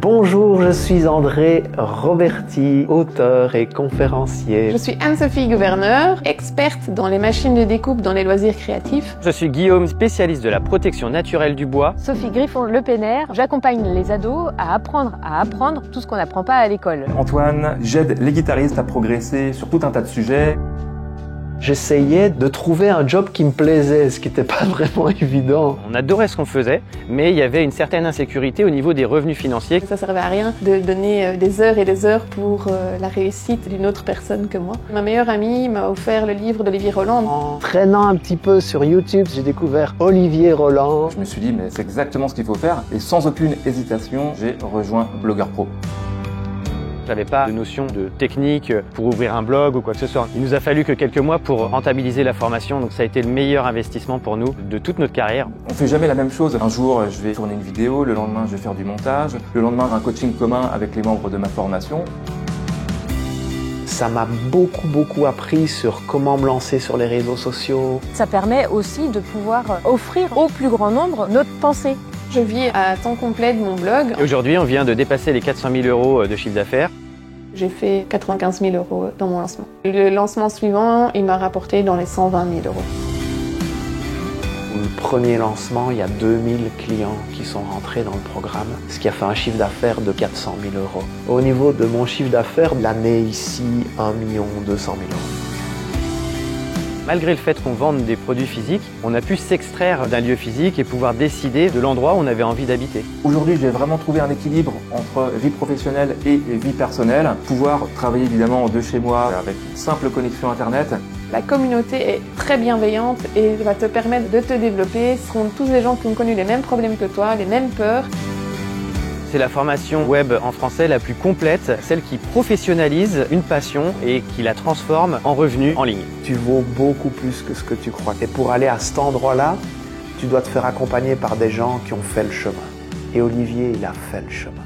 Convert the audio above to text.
Bonjour, je suis André Roberti, auteur et conférencier. Je suis Anne-Sophie Gouverneur, experte dans les machines de découpe dans les loisirs créatifs. Je suis Guillaume, spécialiste de la protection naturelle du bois. Sophie Griffon-Le Penner, j'accompagne les ados à apprendre tout ce qu'on n'apprend pas à l'école. Antoine, j'aide les guitaristes à progresser sur tout un tas de sujets. J'essayais de trouver un job qui me plaisait, ce qui n'était pas vraiment évident. On adorait ce qu'on faisait, mais il y avait une certaine insécurité au niveau des revenus financiers. Ça servait à rien de donner des heures et des heures pour la réussite d'une autre personne que moi. Ma meilleure amie m'a offert le livre d'Olivier Roland. En traînant un petit peu sur YouTube, j'ai découvert Olivier Roland. Je me suis dit, mais c'est exactement ce qu'il faut faire. Et sans aucune hésitation, j'ai rejoint Blogueur Pro. J'avais pas de notion de technique pour ouvrir un blog ou quoi que ce soit. Il nous a fallu que quelques mois pour rentabiliser la formation, donc ça a été le meilleur investissement pour nous de toute notre carrière. On fait jamais la même chose. Un jour, je vais tourner une vidéo, le lendemain, je vais faire du montage, le lendemain, un coaching commun avec les membres de ma formation. Ça m'a beaucoup appris sur comment me lancer sur les réseaux sociaux. Ça permet aussi de pouvoir offrir au plus grand nombre notre pensée. Je vis à temps complet de mon blog. Et aujourd'hui, on vient de dépasser les 400 000 € de chiffre d'affaires. J'ai fait 95 000 € dans mon lancement. Le lancement suivant, il m'a rapporté dans les 120 000 €. Le premier lancement, il y a 2000 clients qui sont rentrés dans le programme, ce qui a fait un chiffre d'affaires de 400 000 €. Au niveau de mon chiffre d'affaires, l'année ici, 1 200 000 €. Malgré le fait qu'on vende des produits physiques, on a pu s'extraire d'un lieu physique et pouvoir décider de l'endroit où on avait envie d'habiter. Aujourd'hui, j'ai vraiment trouvé un équilibre entre vie professionnelle et vie personnelle. Pouvoir travailler évidemment de chez moi avec une simple connexion Internet. La communauté est très bienveillante et va te permettre de te développer. Ce sont tous des gens qui ont connu les mêmes problèmes que toi, les mêmes peurs. C'est la formation web en français la plus complète, celle qui professionnalise une passion et qui la transforme en revenu en ligne. Tu vaux beaucoup plus que ce que tu crois. Et pour aller à cet endroit-là, tu dois te faire accompagner par des gens qui ont fait le chemin. Et Olivier, il a fait le chemin.